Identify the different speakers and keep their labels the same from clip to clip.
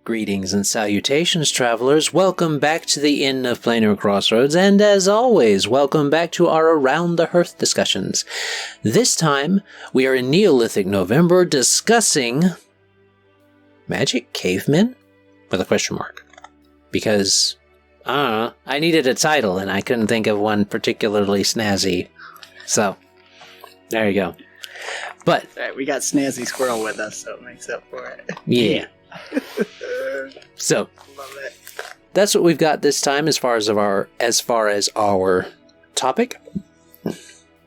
Speaker 1: Greetings and salutations, travelers. Welcome back to the Inn of Planar Crossroads, and as always, welcome back to our Around the Hearth discussions. This time, we are in Neolithic November discussing magic cavemen? With a question mark. Because, I needed a title, and I couldn't think of one particularly snazzy. So, there you go. But
Speaker 2: right, we got Snazzy Squirrel with us, so it makes up for it.
Speaker 1: Yeah. So,
Speaker 2: Love it.
Speaker 1: That's what we've got this time as far as our topic.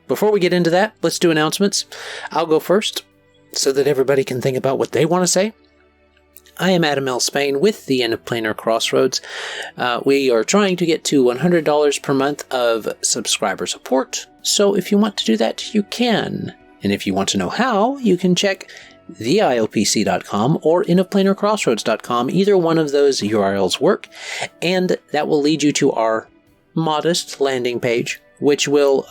Speaker 1: Before we get into that, let's do announcements. I'll go first so that everybody can think about what they want to say. I am Adam L. Spain with the Inn of Planar Crossroads. We are trying to get to $100 per month of subscriber support, so if you want to do that, you can. And if you want to know how, you can check TheIoPC.com or innofplanarcrossroads.com. Either one of those URLs work, and that will lead you to our modest landing page, which will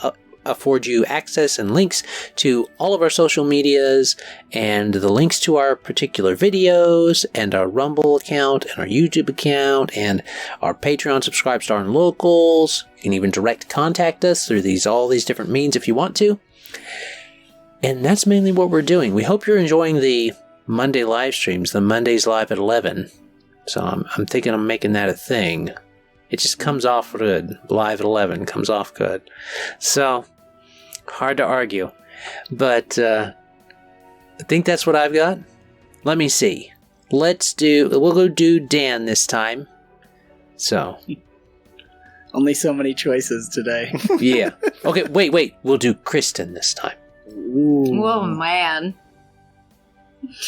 Speaker 1: afford you access and links to all of our social medias and the links to our particular videos and our Rumble account and our YouTube account and our Patreon Subscribe Star and Locals. You can even direct contact us through all these different means if you want to. And that's mainly what we're doing. We hope you're enjoying the Monday live streams, the Mondays live at 11. So I'm thinking I'm making that a thing. It just comes off good. Live at 11 comes off good. So, hard to argue. But I think that's what I've got. Let me see. We'll go do Dan this time. So.
Speaker 2: Only so many choices today.
Speaker 1: Yeah. Okay, wait. We'll do Kristen this time.
Speaker 2: Ooh.
Speaker 3: Oh, man.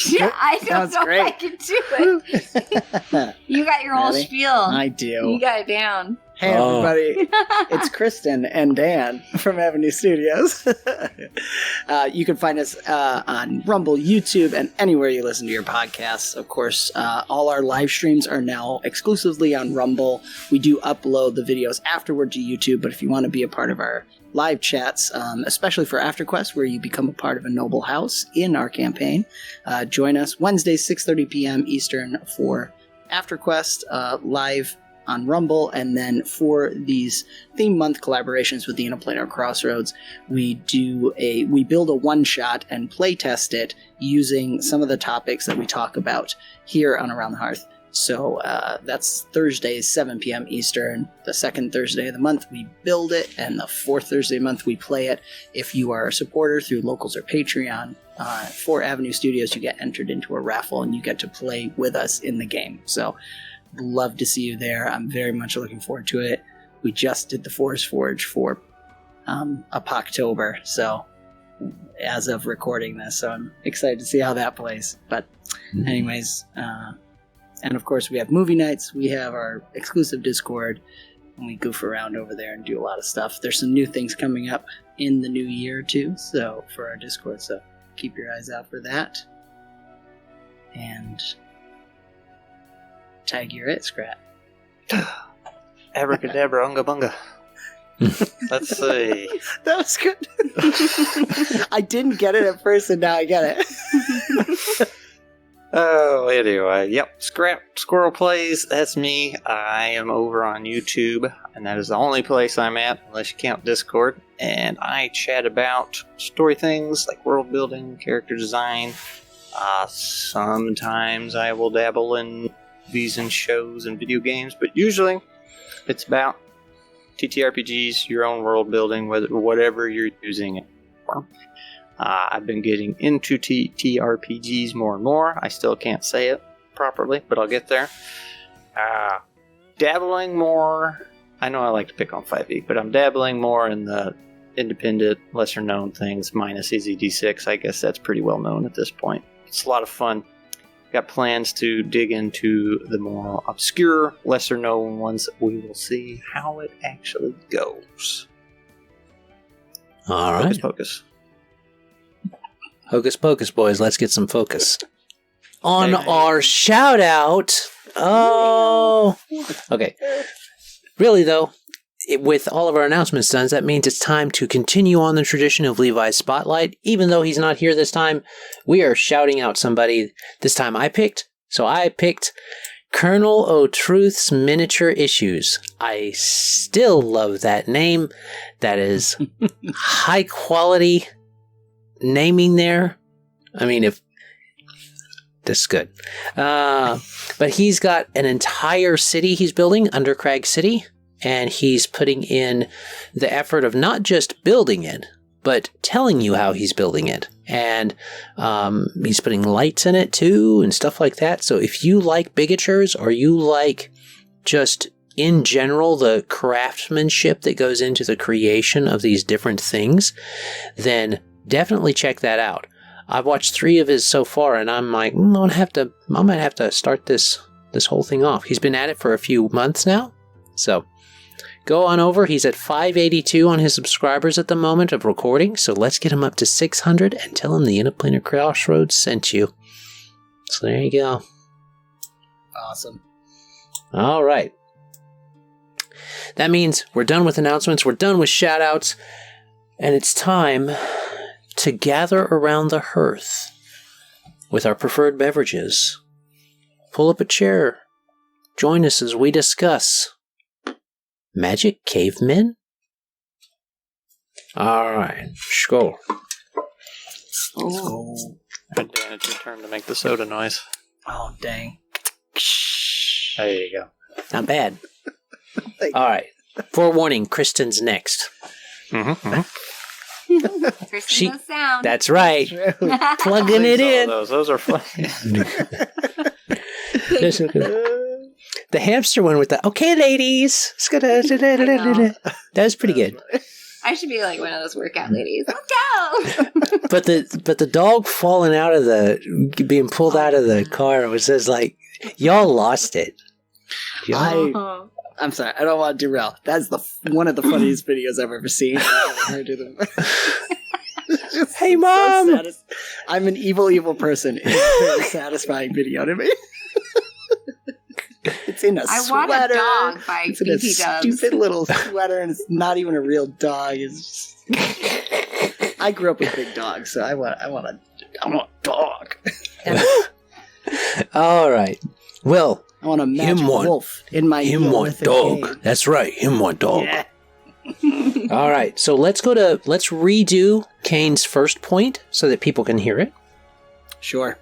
Speaker 3: Yeah, I don't know
Speaker 2: great.
Speaker 3: if I can do it. You got your whole
Speaker 2: Ready?
Speaker 3: spiel.
Speaker 2: I do.
Speaker 3: You got it down.
Speaker 2: Hey, everybody. It's Kristen and Dan from Avenue Studios. You can find us on Rumble, YouTube, and anywhere you listen to your podcasts. Of course, all our live streams are now exclusively on Rumble. We do upload the videos afterward to YouTube, but if you want to be a part of our live chats, especially for AfterQuest, where you become a part of a noble house in our campaign, join us Wednesdays, 6:30 p.m. Eastern for AfterQuest live on Rumble, and then for these theme month collaborations with the Planar Crossroads, we build a one-shot and play test it using some of the topics that we talk about here on Around the Hearth. So that's Thursdays, 7 p.m. Eastern. The second Thursday of the month, we build it, and the fourth Thursday of the month, we play it. If you are a supporter through Locals or Patreon for Avenue Studios, you get entered into a raffle, and you get to play with us in the game. So love to see you there. I'm very much looking forward to it. We just did the Forest Forge for October, so as of recording this, so I'm excited to see how that plays. But anyways, and of course we have movie nights, we have our exclusive Discord, and we goof around over there and do a lot of stuff. There's some new things coming up in the new year too, so for our Discord, so keep your eyes out for that. And tag, you're it, Scrat.
Speaker 4: Abracadabra, unga bunga. Let's see.
Speaker 2: That was good. I didn't get it at first, and now I get it.
Speaker 4: Oh, anyway, yep. Scrap Squirrel Plays, that's me. I am over on YouTube, and that is the only place I'm at, unless you count Discord. And I chat about story things like world building, character design. Sometimes I will dabble in movies and shows and video games, but usually it's about TTRPGs, your own world building, whatever you're using it for. I've been getting into TTRPGs more and more. I still can't say it properly, but I'll get there. Dabbling more. I know I like to pick on 5e, but I'm dabbling more in the independent, lesser known things, minus EZD6. I guess that's pretty well known at this point. It's a lot of fun. Got plans to dig into the more obscure, lesser known ones. We will see how it actually goes.
Speaker 1: All right.
Speaker 4: Hocus pocus.
Speaker 1: Hocus pocus, boys. Let's get some focus. On our shout out. Oh. Okay. Really, though, with all of our announcements done, that means it's time to continue on the tradition of Levi's Spotlight. Even though he's not here this time, we are shouting out somebody. This time I picked So I picked Colonel O'Truth's Miniature Issues. I still love that name. That is high quality naming there. I mean, if that's good. But he's got an entire city he's building, Undercrag City, and he's putting in the effort of not just building it, but telling you how he's building it. And he's putting lights in it too and stuff like that. So if you like bigatures or you like just in general the craftsmanship that goes into the creation of these different things, then definitely check that out. I've watched 3 of his so far, and I'm like, I might have to start this whole thing off. He's been at it for a few months now, so go on over. He's at 582 on his subscribers at the moment of recording, so let's get him up to 600 and tell him the Interplanar Crossroads sent you. So there you go.
Speaker 2: Awesome.
Speaker 1: All right. That means we're done with announcements, we're done with shout-outs, and it's time to gather around the hearth with our preferred beverages. Pull up a chair. Join us as we discuss Magic Cavemen? Alright, skål.
Speaker 2: Oh.
Speaker 4: Dan, it's your turn to make the soda noise.
Speaker 2: Oh, dang.
Speaker 4: There you go.
Speaker 1: Not bad. Alright, forewarning, Kristen's next.
Speaker 3: Kristen knows sound.
Speaker 1: That's right. Plugging it in.
Speaker 4: Those are fun.
Speaker 1: The hamster one with the, okay, ladies. That was pretty good.
Speaker 3: I should be like one of those workout ladies. Let's go!
Speaker 1: But the dog falling out of being pulled out of the car was just like, y'all lost it.
Speaker 2: I'm sorry, I don't want to derail. That's one of the funniest videos I've ever seen.
Speaker 1: Hey, Mom!
Speaker 2: I'm an evil person. It's a very satisfying video to me. It's in a
Speaker 3: I
Speaker 2: sweater.
Speaker 3: want a dog by
Speaker 2: It's in a
Speaker 3: BP Dubs.
Speaker 2: stupid little sweater, and it's not even a real dog. It's just... I grew up with big dogs, so I want a dog.
Speaker 1: All right. Well,
Speaker 2: I want a magic wolf in my
Speaker 1: want dog.
Speaker 2: cave.
Speaker 1: That's right. Him want dog.
Speaker 2: Yeah.
Speaker 1: All right. So let's redo Kane's first point so that people can hear it.
Speaker 2: Sure.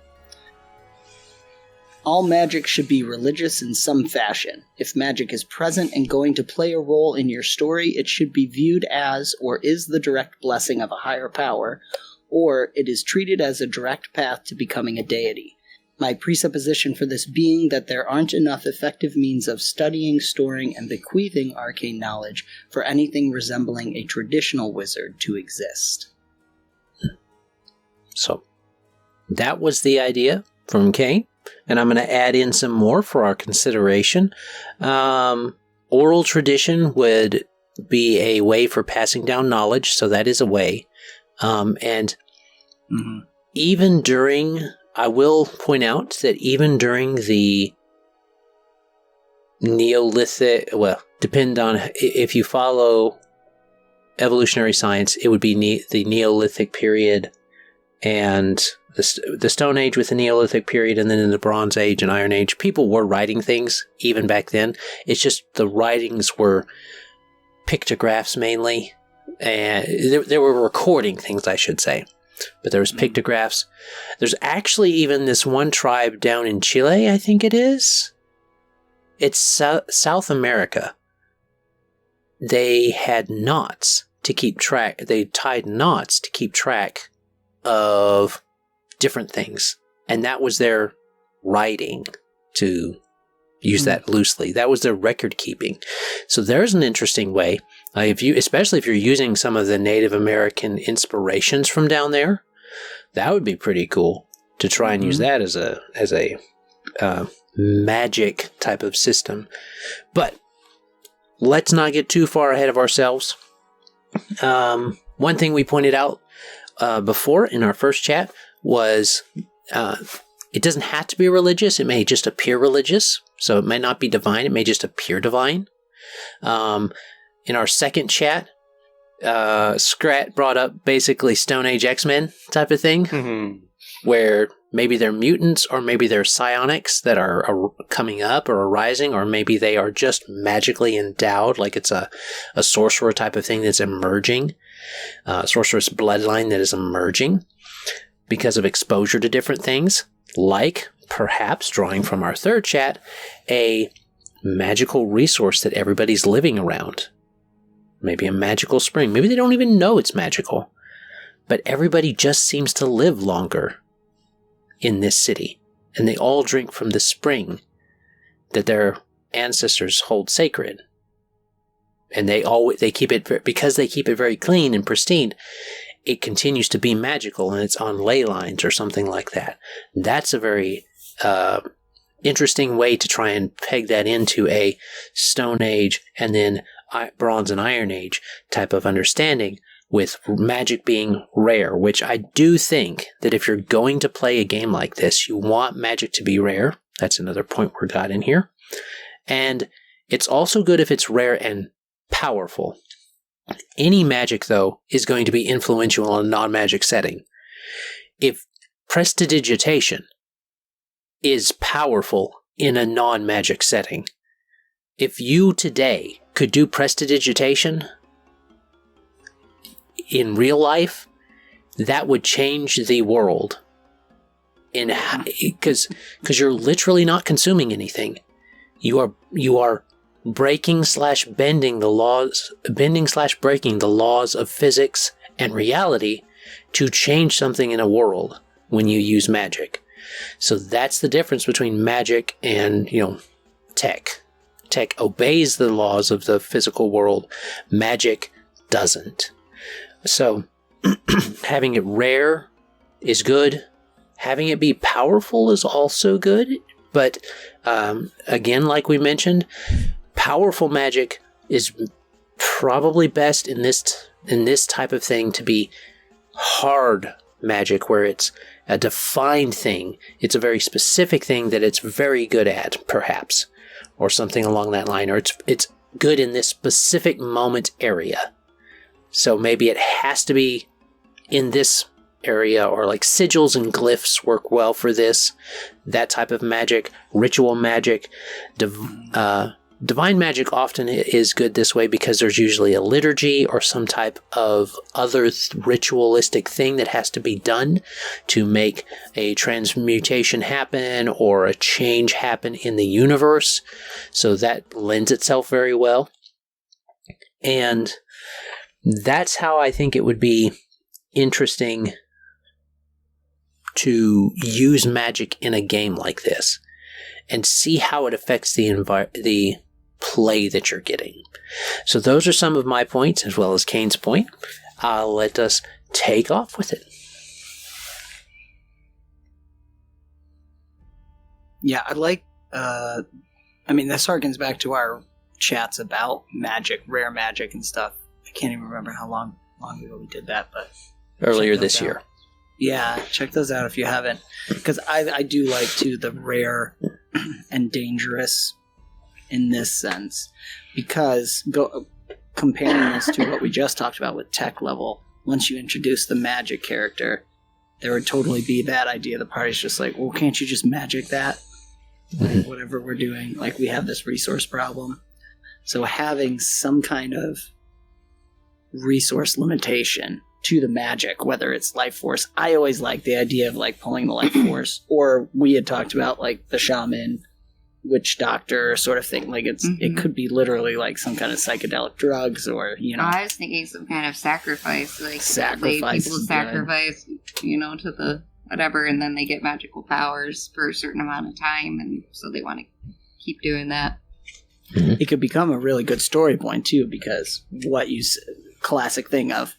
Speaker 2: All magic should be religious in some fashion. If magic is present and going to play a role in your story, it should be viewed as or is the direct blessing of a higher power, or it is treated as a direct path to becoming a deity. My presupposition for this being that there aren't enough effective means of studying, storing, and bequeathing arcane knowledge for anything resembling a traditional wizard to exist.
Speaker 1: So that was the idea from Kane. And I'm going to add in some more for our consideration. Oral tradition would be a way for passing down knowledge, so that is a way. Even during, I will point out that even during the Neolithic, well, depend on if you follow evolutionary science, it would be the Neolithic period and the Stone Age with the Neolithic period, and then in the Bronze Age and Iron Age, people were writing things even back then. It's just the writings were pictographs mainly, and they were recording things, I should say. But there was pictographs. There's actually even this one tribe down in Chile, I think it is. It's South America. They had knots to keep track. They tied knots to keep track of different things, and that was their writing, to use that loosely. That was their record keeping. So there's an interesting way, especially if you're using some of the Native American inspirations from down there, that would be pretty cool to try and use that as a magic type of system. But let's not get too far ahead of ourselves. One thing we pointed out before in our first chat was it doesn't have to be religious. It may just appear religious. So it may not be divine. It may just appear divine. In our second chat, Scrat brought up basically Stone Age X-Men type of thing, where Maybe they're mutants, or maybe they're psionics that are coming up or arising, or maybe they are just magically endowed, like it's a sorcerer type of thing that's emerging, sorceress bloodline that is emerging because of exposure to different things, like perhaps, drawing from our third chat, a magical resource that everybody's living around. Maybe a magical spring. Maybe they don't even know it's magical, but everybody just seems to live longer in this city, and they all drink from the spring that their ancestors hold sacred. And they keep it, because they keep it very clean and pristine, it continues to be magical, and it's on ley lines or something like that. That's a very interesting way to try and peg that into a Stone Age and then Bronze and Iron Age type of understanding, with magic being rare, which I do think that if you're going to play a game like this, you want magic to be rare. That's another point we got in here. And it's also good if it's rare and powerful. Any magic, though, is going to be influential in a non-magic setting. If prestidigitation is powerful in a non-magic setting, if you today could do prestidigitation in real life, that would change the world. Because you're literally not consuming anything. You are breaking / breaking the laws of physics and reality to change something in a world when you use magic. So that's the difference between magic and, tech. Tech obeys the laws of the physical world. Magic doesn't. So, having it rare is good. Having it be powerful is also good. But, again, like we mentioned, powerful magic is probably best in this type of thing to be hard magic, where it's a defined thing. It's a very specific thing that it's very good at, perhaps, or something along that line, or it's good in this specific moment area. So maybe it has to be in this area, or like sigils and glyphs work well for this. That type of magic, ritual magic, divine magic often is good this way because there's usually a liturgy or some type of other ritualistic thing that has to be done to make a transmutation happen or a change happen in the universe. So that lends itself very well. And that's how I think it would be interesting to use magic in a game like this and see how it affects the play that you're getting. So those are some of my points, as well as Kane's point. I'll let us take off with it.
Speaker 2: Yeah, I like, this harkens back to our chats about magic, rare magic and stuff. I can't even remember how long ago we did that, but
Speaker 1: earlier this year.
Speaker 2: Yeah, check those out if you haven't, because I do like too the rare and dangerous in this sense, because comparing this to what we just talked about with tech level, once you introduce the magic character, there would totally be that idea. The party's just like, well, can't you just magic that? Like, whatever we're doing, like we have this resource problem. So having some kind of resource limitation to the magic, whether it's life force. I always like the idea of like pulling the life force, or we had talked about like the shaman, witch doctor sort of thing. Like it could be literally like some kind of psychedelic drugs, or
Speaker 3: I was thinking some kind of sacrifice, like people sacrifice, to the whatever, and then they get magical powers for a certain amount of time, and so they want to keep doing that.
Speaker 2: It could become a really good story point too, because what you classic thing of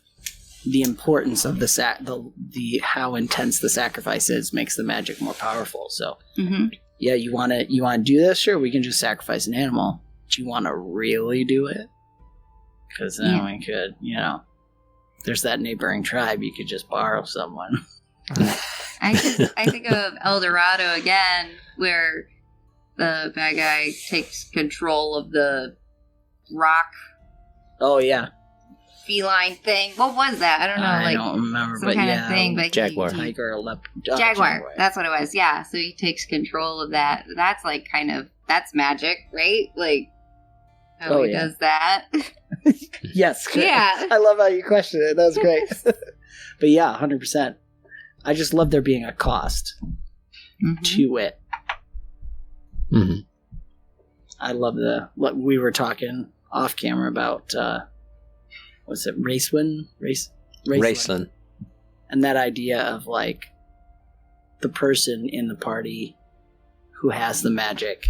Speaker 2: the importance of the how intense the sacrifice is makes the magic more powerful. So yeah, you want to do this? Sure, we can just sacrifice an animal. But you want to really do it? Because then we could, there's that neighboring tribe. You could just borrow someone.
Speaker 3: I think of El Dorado again, where the bad guy takes control of the rock.
Speaker 2: Oh yeah.
Speaker 3: feline thing. What was that? I don't know.
Speaker 2: I don't remember,
Speaker 3: some
Speaker 2: but
Speaker 3: kind
Speaker 2: yeah,
Speaker 3: of thing. But
Speaker 1: Jaguar.
Speaker 2: Tiger or leopard.
Speaker 3: Jaguar. That's what it was. Yeah. So he takes control of that. That's like that's magic, right? Like how he does that.
Speaker 2: Yes.
Speaker 3: Yeah.
Speaker 2: I love how you questioned it. That was great. But yeah, 100%. I just love there being a cost to it.
Speaker 1: Mm-hmm.
Speaker 2: I love what we were talking off camera about. What's it? Raceland. And that idea of like the person in the party who has the magic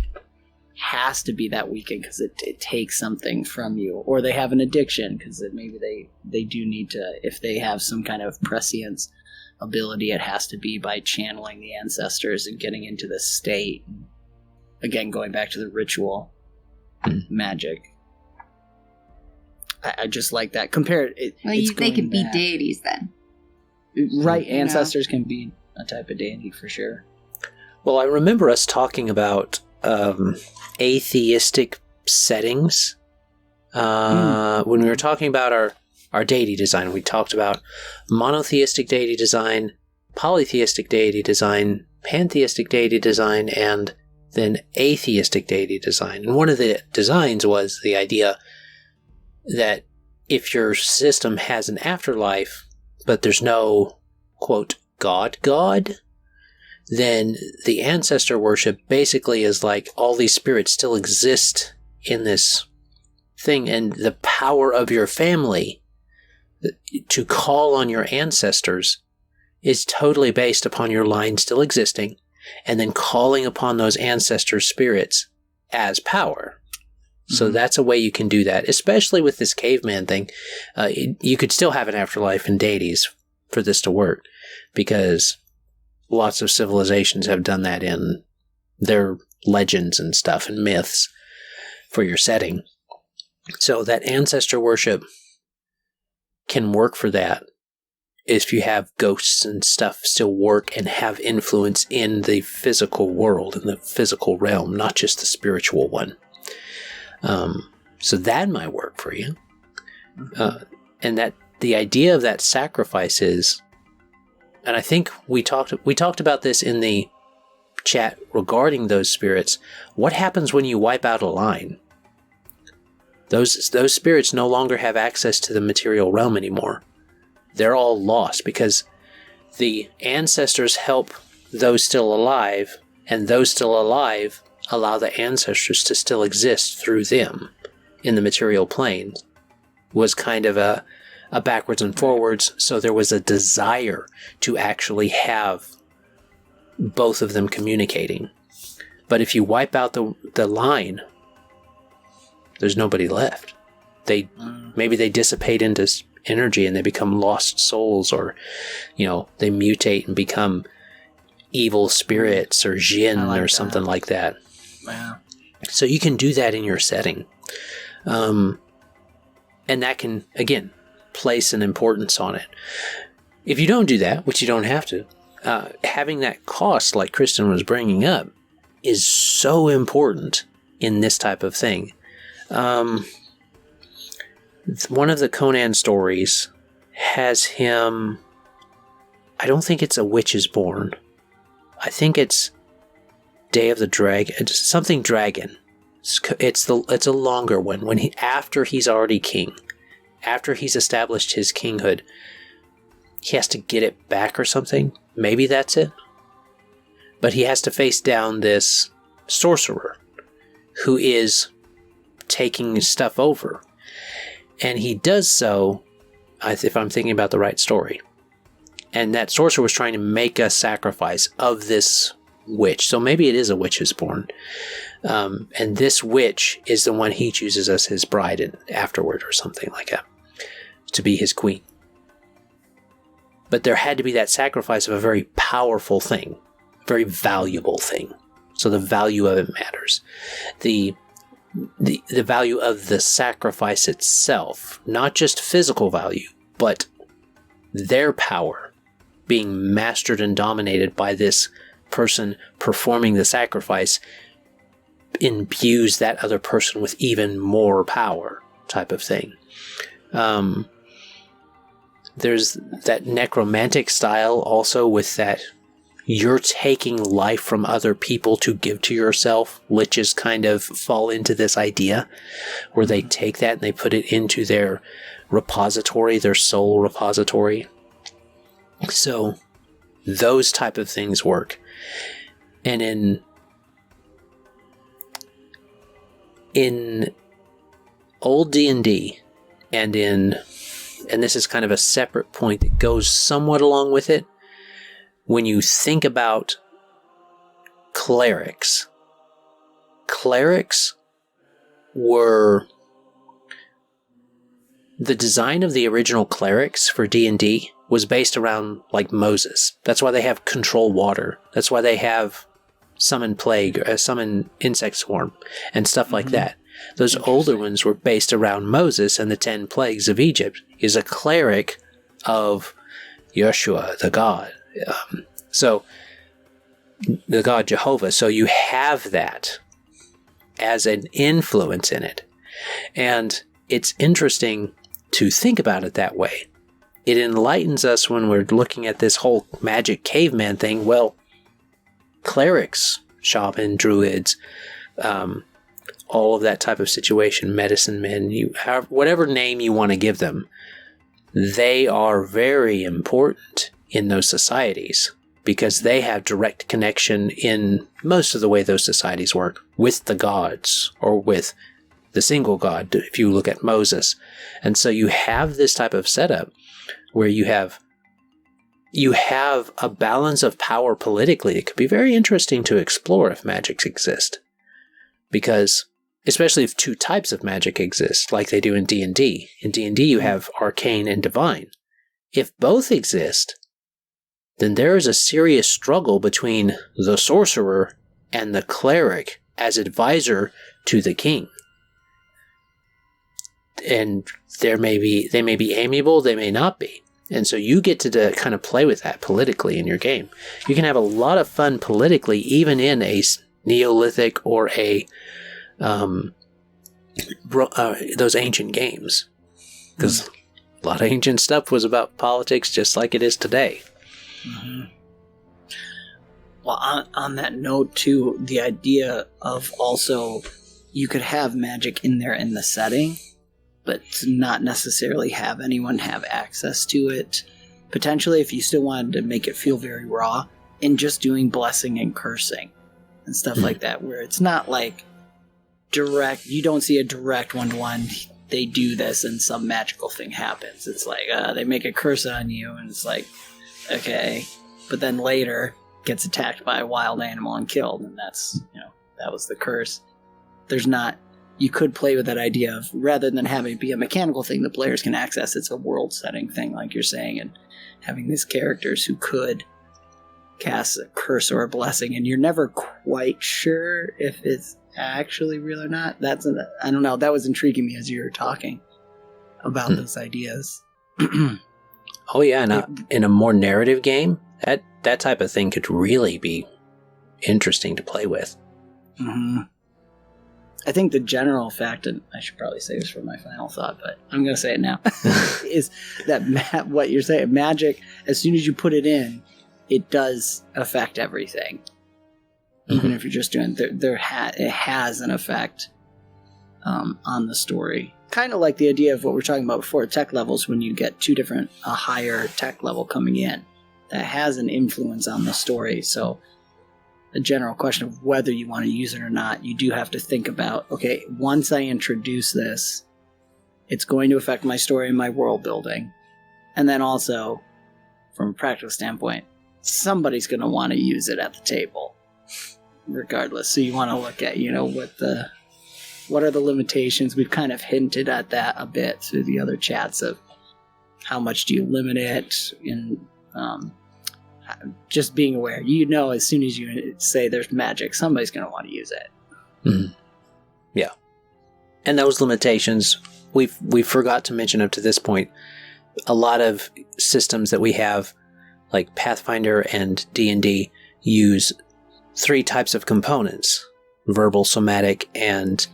Speaker 2: has to be that weekend because it takes something from you, or they have an addiction because maybe they do need to, if they have some kind of prescience ability, it has to be by channeling the ancestors and getting into this state. Again, going back to the ritual magic. I just like that. Compare it.
Speaker 3: They can be deities then.
Speaker 2: Right, ancestors can be a type of deity for sure.
Speaker 1: Well, I remember us talking about atheistic settings when we were talking about our deity design. We talked about monotheistic deity design, polytheistic deity design, pantheistic deity design, and then atheistic deity design. And one of the designs was the idea that if your system has an afterlife, but there's no, quote, God, then the ancestor worship basically is like all these spirits still exist in this thing, and the power of your family to call on your ancestors is totally based upon your line still existing, and then calling upon those ancestor spirits as power. So that's a way you can do that, especially with this caveman thing. You could still have an afterlife in deities for this to work, because lots of civilizations have done that in their legends and stuff and myths for your setting. So that ancestor worship can work for that if you have ghosts and stuff still work and have influence in the physical world, in the physical realm, not just the spiritual one. So that might work for you. And that the idea of that sacrifice is, and I think we talked about this in the chat regarding those spirits. What happens when you wipe out a line? Those spirits no longer have access to the material realm anymore. They're all lost because the ancestors help those still alive, and those still alive allow the ancestors to still exist through them in the material plane. Was kind of a backwards and forwards, so there was a desire to actually have both of them communicating. But if you wipe out the line, there's nobody left. Maybe they dissipate into energy and they become lost souls, or they mutate and become evil spirits or jinn or something like that.
Speaker 2: Wow.
Speaker 1: So you can do that in your setting. And that can, again, place an importance on it. If you don't do that, which you don't have to, having that cost, like Kristen was bringing up, is so important in this type of thing. One of the Conan stories has him, I don't think it's A Witch is Born. I think it's Day of the Dragon. It's something dragon. It's a longer one. After he's already king, after he's established his kinghood, he has to get it back or something. Maybe that's it. But he has to face down this sorcerer who is taking stuff over. And he does so, if I'm thinking about the right story. And that sorcerer was trying to make a sacrifice of this witch. So maybe it is A Witch is Born. And this witch is the one he chooses as his bride afterward or something like that, to be his queen. But there had to be that sacrifice of a very powerful thing, very valuable thing. So the value of it matters. The value of the sacrifice itself, not just physical value, but their power being mastered and dominated by this person performing the sacrifice imbues that other person with even more power, type of thing. There's that necromantic style also with that you're taking life from other people to give to yourself. Liches kind of fall into this idea where they take that and they put it into their repository, their soul repository. So those type of things work. And in old D&D and this is kind of a separate point that goes somewhat along with it, when you think about clerics were the design of the original clerics for D&D was based around like Moses. That's why they have control water. That's why they have summon plague, summon insect swarm, and stuff like that. Those older ones were based around Moses and the 10 plagues of Egypt. Is a cleric of Yeshua, the God. So, the God Jehovah. So you have that as an influence in it. And it's interesting to think about it that way. It enlightens us when we're looking at this whole magic caveman thing. Well, clerics, shaman, druids, all of that type of situation, medicine men, whatever name you want to give them, they are very important in those societies because they have direct connection in most of the way those societies work with the gods or with the single god, if you look at Moses. And so you have this type of setup where you have a balance of power politically. It could be very interesting to explore if magics exist. Because, especially if two types of magic exist, like they do in D&D. In D&D you have arcane and divine. If both exist, then there is a serious struggle between the sorcerer and the cleric as advisor to the king. And they may be amiable, they may not be. And so you get to kind of play with that politically in your game. You can have a lot of fun politically, even in a Neolithic or a those ancient games. Because a lot of ancient stuff was about politics just like it is today.
Speaker 2: Mm-hmm. Well, on that note, too, the idea of also you could have magic in there in the setting, but to not necessarily have anyone have access to it. Potentially, if you still wanted to make it feel very raw, in just doing blessing and cursing and stuff like that, where it's not like direct, you don't see a direct one-to-one, they do this and some magical thing happens. It's like, they make a curse on you, and it's like, okay. But then later, gets attacked by a wild animal and killed, and that's, that was the curse. There's not, you could play with that idea of, rather than having it be a mechanical thing the players can access, it's a world setting thing, like you're saying, and having these characters who could cast a curse or a blessing, and you're never quite sure if it's actually real or not. I don't know, that was intriguing me as you were talking about those ideas.
Speaker 1: Oh yeah, and in a more narrative game, that type of thing could really be interesting to play with.
Speaker 2: Mm-hmm. I think the general fact, and I should probably say this for my final thought, but I'm going to say it now, is that what you're saying, magic, as soon as you put it in, it does affect everything. Even if you're just doing, it has an effect on the story. Kind of like the idea of what we're talking about before, tech levels, when you get a higher tech level coming in, that has an influence on the story. So the general question of whether you want to use it or not, you do have to think about, okay, once I introduce this, it's going to affect my story and my world building. And then also, from a practical standpoint, somebody's going to want to use it at the table, regardless. So you want to look at, what are the limitations? We've kind of hinted at that a bit through the other chats of how much do you limit it, and just being aware. As soon as you say there's magic, somebody's going to want to use it.
Speaker 1: Mm-hmm. Yeah. And those limitations, we forgot to mention up to this point, a lot of systems that we have, like Pathfinder and D&D, use 3 types of components: verbal, somatic, and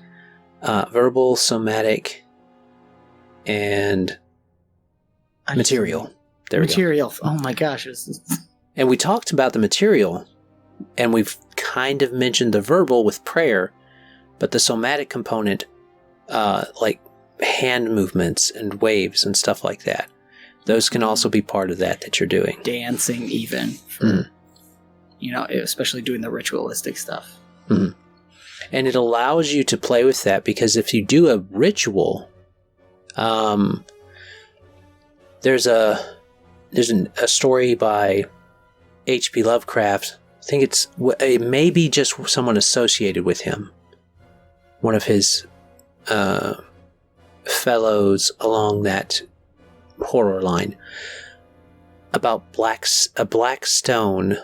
Speaker 1: Material. There we go.
Speaker 2: Material. Oh my gosh.
Speaker 1: And we talked about the material, and we've kind of mentioned the verbal with prayer, but the somatic component, like hand movements and waves and stuff like that, those can also be part of that you're doing.
Speaker 2: Dancing even. For, especially doing the ritualistic stuff.
Speaker 1: Mm-hmm. And it allows you to play with that, because if you do a ritual, there's a story by H.P. Lovecraft. I think it may be just someone associated with him, one of his fellows along that horror line, about a black stone.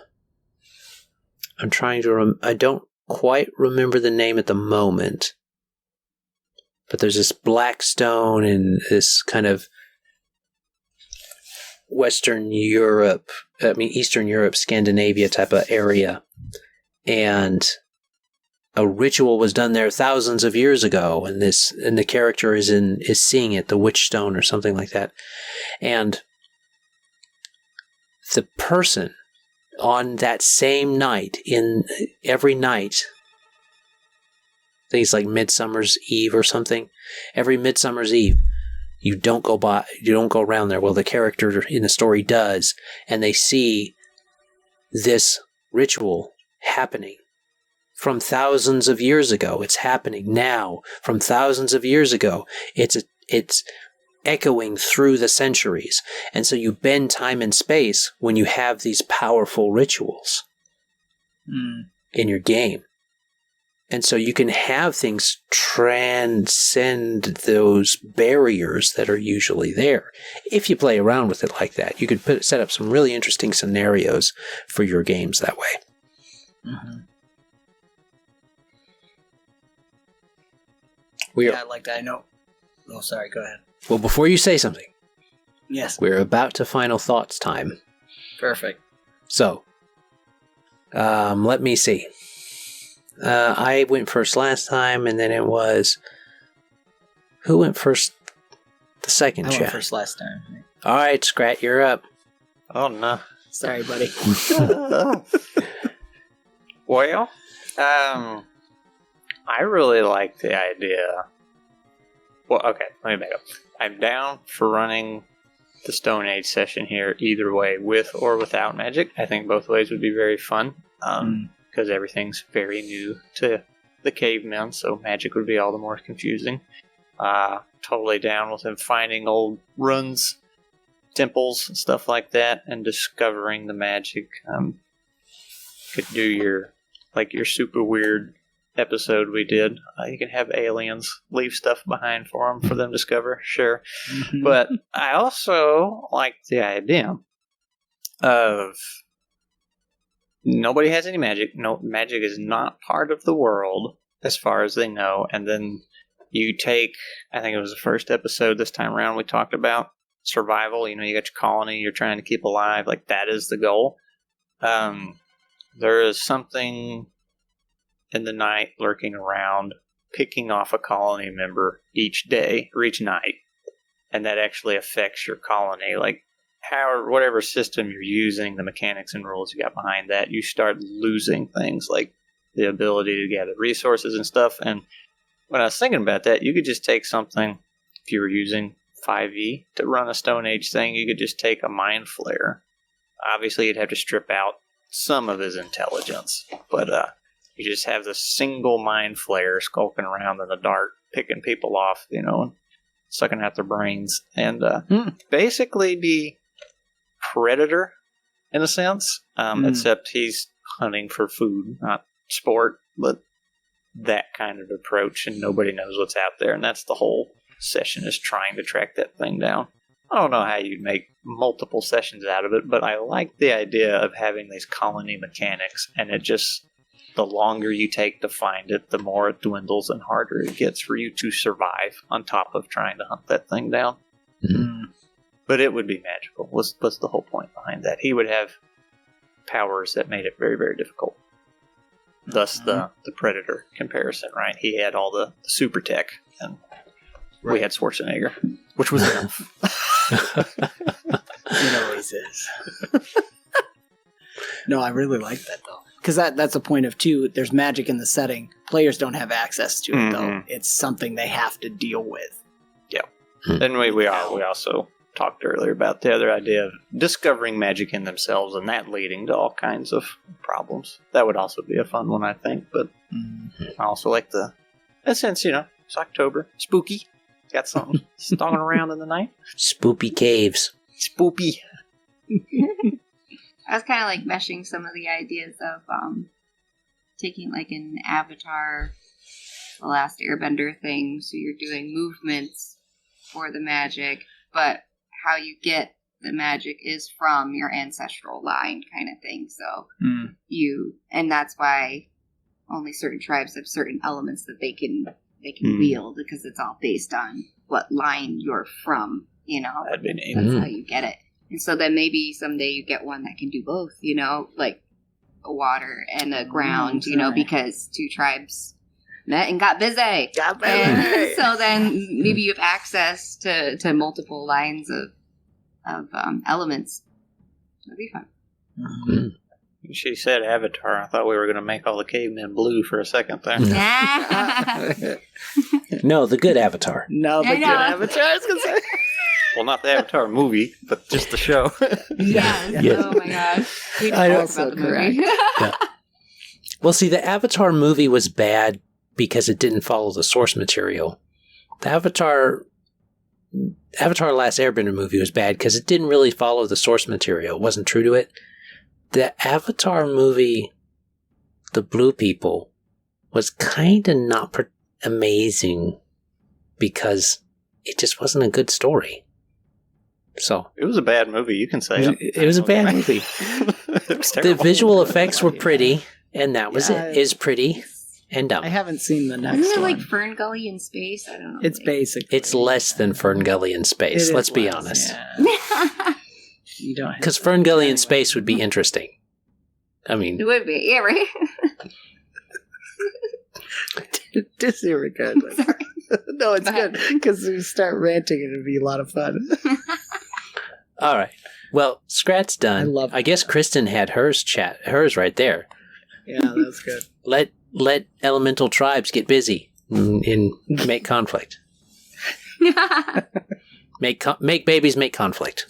Speaker 1: I'm trying to I don't quite remember the name at the moment, but there's this black stone in this kind of Eastern Europe, Scandinavia type of area, and a ritual was done there thousands of years ago, and the character is seeing it, the witch stone or something like that, and the person on that same night, every night, I think it's like Midsummer's Eve or something. Every Midsummer's Eve, you don't go around there. Well, the character in the story does, and they see this ritual happening from thousands of years ago. It's happening now from thousands of years ago. It's echoing through the centuries. And so you bend time and space when you have these powerful rituals in your game. And so you can have things transcend those barriers that are usually there. If you play around with it like that, you could set up some really interesting scenarios for your games that way.
Speaker 2: Mm-hmm.
Speaker 1: I
Speaker 2: like that. I know. Oh, sorry. Go ahead.
Speaker 1: Well, before you say something,
Speaker 2: yes,
Speaker 1: we're about to final thoughts time.
Speaker 2: Perfect.
Speaker 1: So, let me see. I went first last time, and then it was... Who went first the second chat?
Speaker 2: I went first last time.
Speaker 1: All right, Scrat, you're up.
Speaker 4: Oh, no.
Speaker 2: Sorry, buddy.
Speaker 4: Well, I really like the idea. Well, okay, let me back up. I'm down for running the Stone Age session here either way, with or without magic. I think both ways would be very fun, because everything's very new to the cavemen, so magic would be all the more confusing. Totally down with him finding old ruins, temples, and stuff like that, and discovering the magic. Could do your super weird episode we did. You can have aliens leave stuff behind for them to discover, sure. Mm-hmm. But I also like the idea of nobody has any magic. No, magic is not part of the world as far as they know. And then you take, I think it was the first episode this time around, we talked about survival. You got your colony you're trying to keep alive. Like, that is the goal. There is something in the night lurking around, picking off a colony member each day or each night, and that actually affects your colony. Like, whatever system you're using, the mechanics and rules you got behind that, you start losing things like the ability to gather resources and stuff. And when I was thinking about that, you could just take something, if you were using 5e to run a Stone Age thing, you could just take a Mind Flayer. Obviously, you'd have to strip out some of his intelligence, but you just have the single Mind Flayer skulking around in the dark, picking people off, and sucking out their brains, and basically be Predator, in a sense, except he's hunting for food, not sport, but that kind of approach, and nobody knows what's out there, and that's the whole session, is trying to track that thing down. I don't know how you'd make multiple sessions out of it, but I like the idea of having these colony mechanics, and it just, the longer you take to find it, the more it dwindles and harder it gets for you to survive on top of trying to hunt that thing down. Mm. But it would be magical, was the whole point behind that. He would have powers that made it very, very difficult. Thus the Predator comparison, right? He had all the super tech, and We had Schwarzenegger, which was enough.
Speaker 2: It always is. No, I really like that, though. Because that's a point of, too, there's magic in the setting. Players don't have access to it, though. It's something they have to deal with.
Speaker 4: Yeah. And we also talked earlier about the other idea of discovering magic in themselves and that leading to all kinds of problems. That would also be a fun one, I think. But I also like that sense, it's October. Spooky. Got something stalking around in the night.
Speaker 1: Spoopy caves.
Speaker 4: Spoopy.
Speaker 3: I was kind of like meshing some of the ideas of taking like an Avatar, The Last Airbender thing. So you're doing movements for the magic, but how you get the magic is from your ancestral line kind of thing. So and that's why only certain tribes have certain elements that they can wield, because it's all based on what line you're from,
Speaker 4: That'd be neat.
Speaker 3: That's how you get it. And so then maybe someday you get one that can do both, like a water and a ground, because two tribes met and got busy. And so then maybe you have access to multiple lines of elements. That'd be fun.
Speaker 1: Mm-hmm.
Speaker 4: She said Avatar. I thought we were going to make all the cavemen blue for a second there.
Speaker 1: No, the good Avatar.
Speaker 2: No, the good Avatar, I was going to say.
Speaker 4: Well, not the Avatar movie, but just the show.
Speaker 3: Yes. Oh my gosh. We
Speaker 2: I
Speaker 3: talked about the movie.
Speaker 1: Yeah. Well, see, the Avatar movie was bad because it didn't follow the source material. The Avatar Last Airbender movie was bad because it didn't really follow the source material. It wasn't true to it. The Avatar movie, The Blue People, was kind of not amazing because it just wasn't a good story. So
Speaker 4: it was a bad movie. You can say
Speaker 1: it was a bad movie. The visual effects were pretty, and that was it. Is pretty and dumb.
Speaker 2: I haven't seen the next
Speaker 3: Isn't it
Speaker 2: one.
Speaker 3: like Fern Gully in space? I don't know.
Speaker 2: It's basic.
Speaker 1: It's less than Fern Gully in space. Let's be honest.
Speaker 2: Yeah. You don't
Speaker 1: Because Fern Gully in space would be interesting. I mean,
Speaker 3: It would be, yeah, right?
Speaker 2: disregard. No, it's good because we start ranting and it'd be a lot of fun.
Speaker 1: all right. Well, Scrat's done. I guess Kristen had hers right there.
Speaker 2: Yeah, that's good.
Speaker 1: Let elemental tribes get busy and make conflict. Make babies make conflict.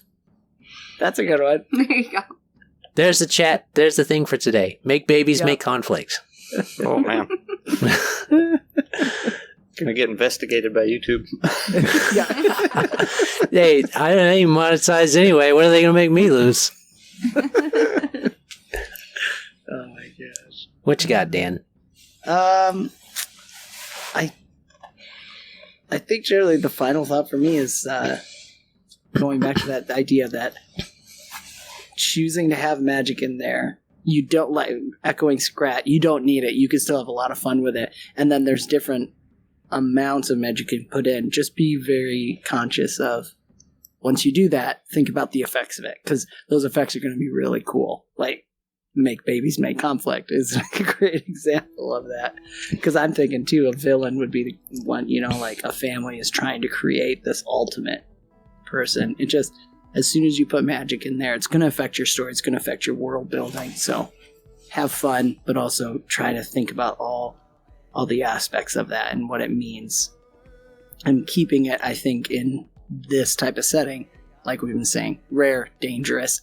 Speaker 2: That's a good one.
Speaker 3: There you go.
Speaker 1: There's the chat. There's the thing for today. Make babies make conflict.
Speaker 4: Oh, man. Gonna get investigated by YouTube.
Speaker 1: Hey, I ain't monetized anyway. What are they gonna make me lose?
Speaker 2: Oh my gosh.
Speaker 1: What you got, Dan?
Speaker 2: I think generally the final thought for me is going back to that idea that choosing to have magic in there, you don't like echoing Scrat, you don't need it. You can still have a lot of fun with it. And then there's different amounts of magic you can put in. Just be very conscious of, once you do that, think about the effects of it, because those effects are going to be really cool. Like, make babies make conflict is a great example of that. Because I'm thinking, too, a villain would be the one, like a family is trying to create this ultimate person. It just, as soon as you put magic in there, it's going to affect your story. It's going to affect your world building. So have fun, but also try to think about all the aspects of that and what it means. And keeping it, I think, in this type of setting, like we've been saying, rare, dangerous.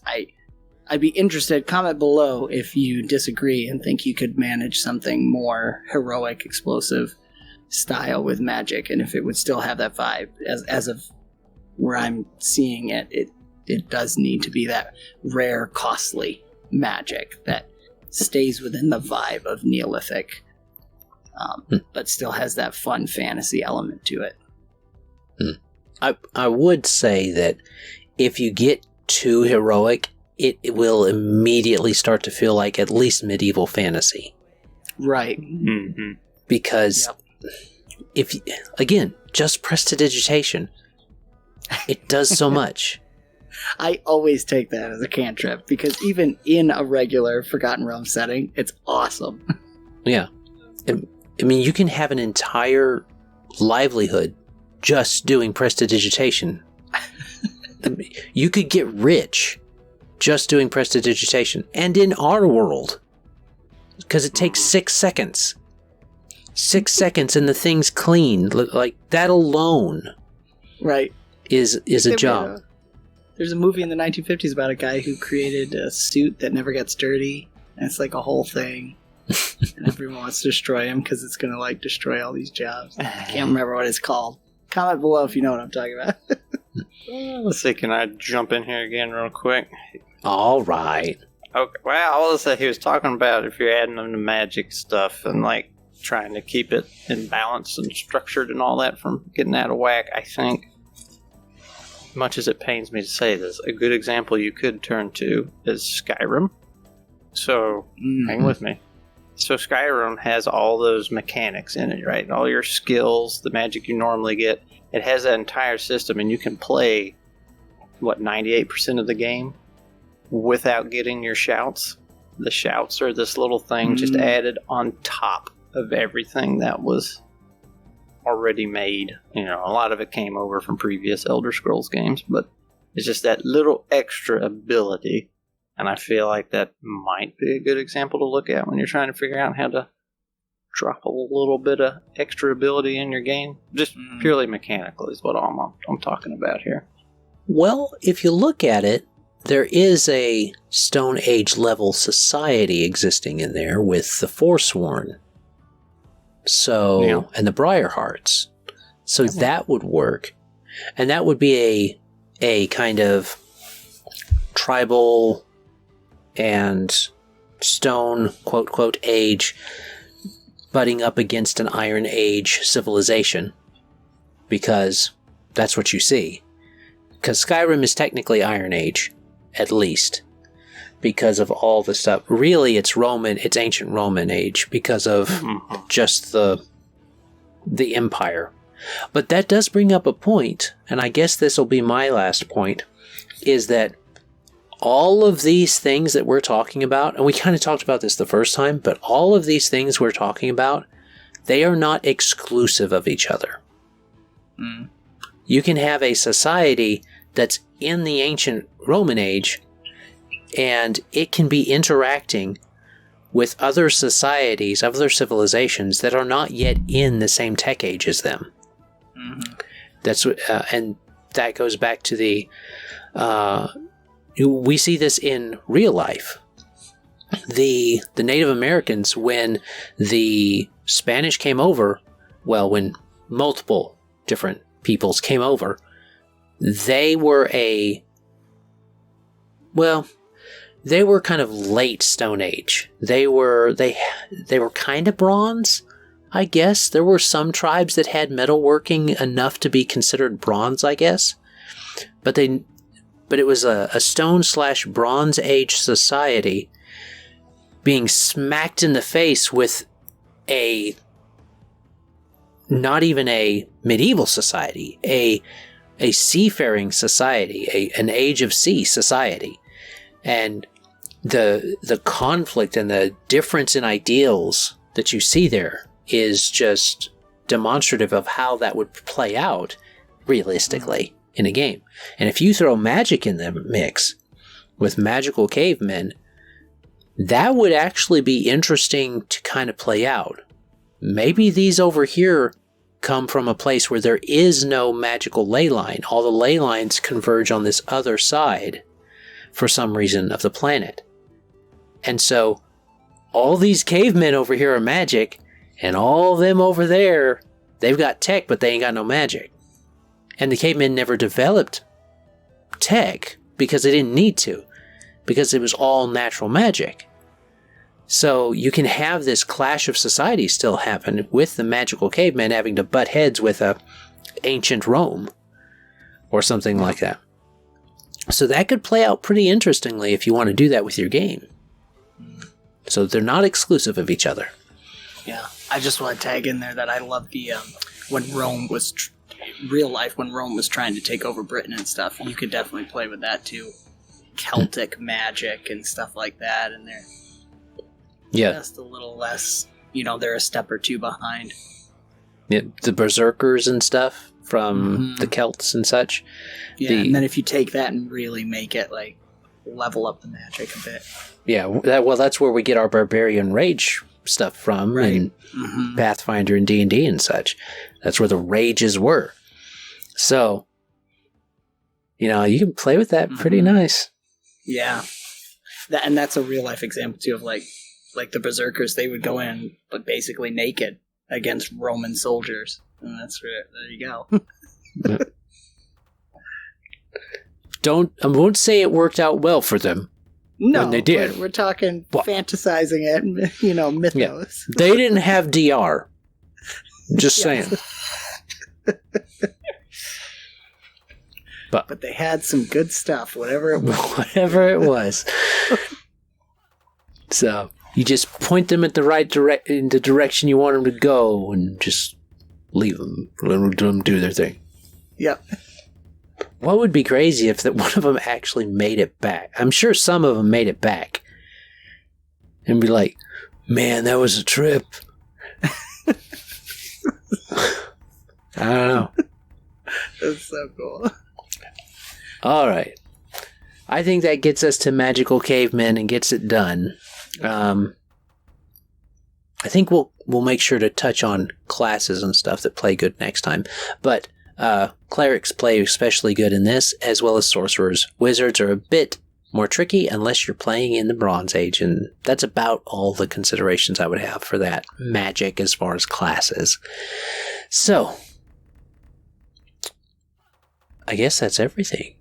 Speaker 2: I'd be interested, comment below if you disagree and think you could manage something more heroic, explosive style with magic, and if it would still have that vibe. As of where I'm seeing it, it does need to be that rare, costly magic that stays within the vibe of Neolithic, but still has that fun fantasy element to it.
Speaker 1: I would say that if you get too heroic, it will immediately start to feel like at least medieval fantasy.
Speaker 2: Right.
Speaker 4: Mm-hmm.
Speaker 1: Because if, again, just prestidigitation, it does so much.
Speaker 2: I always take that as a cantrip, because even in a regular Forgotten Realms setting, it's awesome.
Speaker 1: Yeah. I mean, you can have an entire livelihood just doing prestidigitation. You could get rich just doing prestidigitation. And in our world, because it takes 6 seconds. 6 seconds and the thing's clean. Like, that alone is a job.
Speaker 2: There's a movie in the 1950s about a guy who created a suit that never gets dirty. And it's like a whole thing. And everyone wants to destroy him because it's going to, like, destroy all these jobs. I can't remember what it's called. Comment below if you know what I'm talking about.
Speaker 4: Let's see, can I jump in here again real quick?
Speaker 1: All right.
Speaker 4: Okay, well, I was he was talking about if you're adding them to magic stuff and, like, trying to keep it in balance and structured and all that from getting out of whack. I think, much as it pains me to say this, a good example you could turn to is Skyrim. So, hang with me. So Skyrim has all those mechanics in it, right? All your skills, the magic you normally get. It has that entire system, and you can play, 98% of the game without getting your shouts. The shouts are this little thing just added on top of everything that was already made. A lot of it came over from previous Elder Scrolls games, but it's just that little extra ability. And I feel like that might be a good example to look at when you're trying to figure out how to drop a little bit of extra ability in your game. Just purely mechanical is what I'm talking about here.
Speaker 1: Well, if you look at it, there is a Stone Age level society existing in there with the Forsworn. So, and the Briarhearts. So that would work. And that would be a kind of tribal and stone, quote, age, butting up against an Iron Age civilization. Because that's what you see. Because Skyrim is technically Iron Age, at least. Because of all the stuff. Really, it's ancient Roman age, because of just the empire. But that does bring up a point, and I guess this will be my last point, is that all of these things that we're talking about, and we kind of talked about this the first time, but all of these things we're talking about, they are not exclusive of each other. You can have a society that's in the ancient Roman age, and it can be interacting with other societies, other civilizations that are not yet in the same tech age as them. That's and that goes back to the we see this in real life. The Native Americans, when the Spanish came over, when multiple different peoples came over, they were they were kind of late Stone Age. They were kind of bronze, I guess. There were some tribes that had metalworking enough to be considered bronze, I guess. But it was a stone/bronze age society being smacked in the face with not even a medieval society, a seafaring society, an age of sea society. And the conflict and the difference in ideals that you see there is just demonstrative of how that would play out realistically in a game. And if you throw magic in the mix with magical cavemen, that would actually be interesting to kind of play out. Maybe these over here come from a place where there is no magical ley line. All the ley lines converge on this other side for some reason of the planet. And so all these cavemen over here are magic, and all of them over there, they've got tech, but they ain't got no magic. And the cavemen never developed tech because they didn't need to, because it was all natural magic. So you can have this clash of societies still happen with the magical cavemen having to butt heads with a ancient Rome or something like that. So that could play out pretty interestingly if you want to do that with your game. So they're not exclusive of each other.
Speaker 2: Yeah, I just want to tag in there that I love the when Rome was real life, when Rome was trying to take over Britain and stuff. You could definitely play with that too. Celtic magic and stuff like that, and they're just a little less. They're a step or two behind.
Speaker 1: Yeah, the berserkers and stuff from the Celts and such.
Speaker 2: Yeah, and then if you take that and really make it, like, level up the magic a bit.
Speaker 1: Yeah, that's where we get our Barbarian Rage stuff from,
Speaker 2: right.
Speaker 1: in Pathfinder and D&D and such. That's where the rages were. So, you can play with that pretty nice.
Speaker 2: Yeah. And that's a real-life example, too, of, like the Berserkers, they would go in, but basically naked against Roman soldiers. And that's where, there you go.
Speaker 1: I won't say it worked out well for them.
Speaker 2: No,
Speaker 1: when they did.
Speaker 2: We're talking fantasizing it, mythos.
Speaker 1: Yeah. They didn't have DR. Just saying.
Speaker 2: But they had some good stuff, whatever it was.
Speaker 1: Whatever it was. So, you just point them at the in the direction you want them to go, and just leave them. Let them do their thing.
Speaker 2: Yep.
Speaker 1: What would be crazy if one of them actually made it back? I'm sure some of them made it back. And be like, man, that was a trip. I don't know.
Speaker 2: That's so cool.
Speaker 1: All right. I think that gets us to magical cavemen and gets it done. I think we'll make sure to touch on classes and stuff that play good next time. But clerics play especially good in this, as well as sorcerers. Wizards are a bit more tricky unless you're playing in the Bronze Age, and that's about all the considerations I would have for that magic as far as classes. So, I guess that's everything.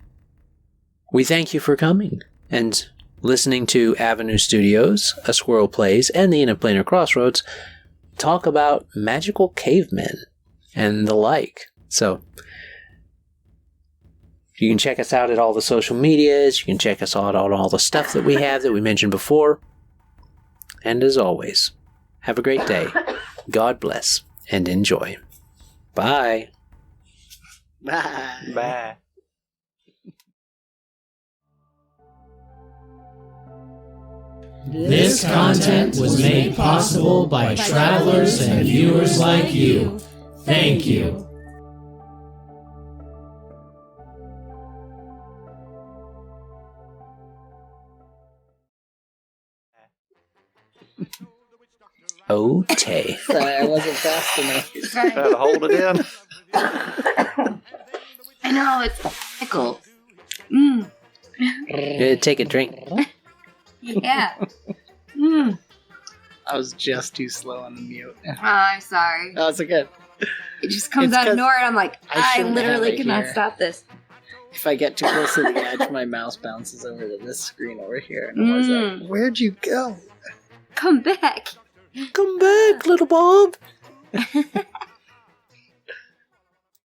Speaker 1: We thank you for coming and listening to Avenue Studios, A Squirrel Plays, and the Planar Crossroads talk about magical cavemen and the like. So, you can check us out at all the social medias. You can check us out on all the stuff that we have that we mentioned before. And as always, have a great day. God bless and enjoy. Bye.
Speaker 2: Bye.
Speaker 4: Bye.
Speaker 5: This content was made possible by travelers and viewers like you. Thank you.
Speaker 1: Okay.
Speaker 2: Sorry, I wasn't fast enough.
Speaker 4: Try to hold it in.
Speaker 3: I know, it's pickle.
Speaker 1: Take a drink.
Speaker 3: Yeah.
Speaker 2: I was just too slow on the mute.
Speaker 3: Oh, I'm sorry.
Speaker 2: Oh, it's okay.
Speaker 3: It just comes
Speaker 2: It's
Speaker 3: out of
Speaker 2: 'cause
Speaker 3: nowhere and I'm like,
Speaker 2: I
Speaker 3: I
Speaker 2: shouldn't
Speaker 3: literally
Speaker 2: have it
Speaker 3: cannot
Speaker 2: here.
Speaker 3: stop this.
Speaker 2: If I get too close to the edge, my mouse bounces over to this screen over here. And I was like, where'd you go?
Speaker 3: Come back.
Speaker 1: Come back, little Bob.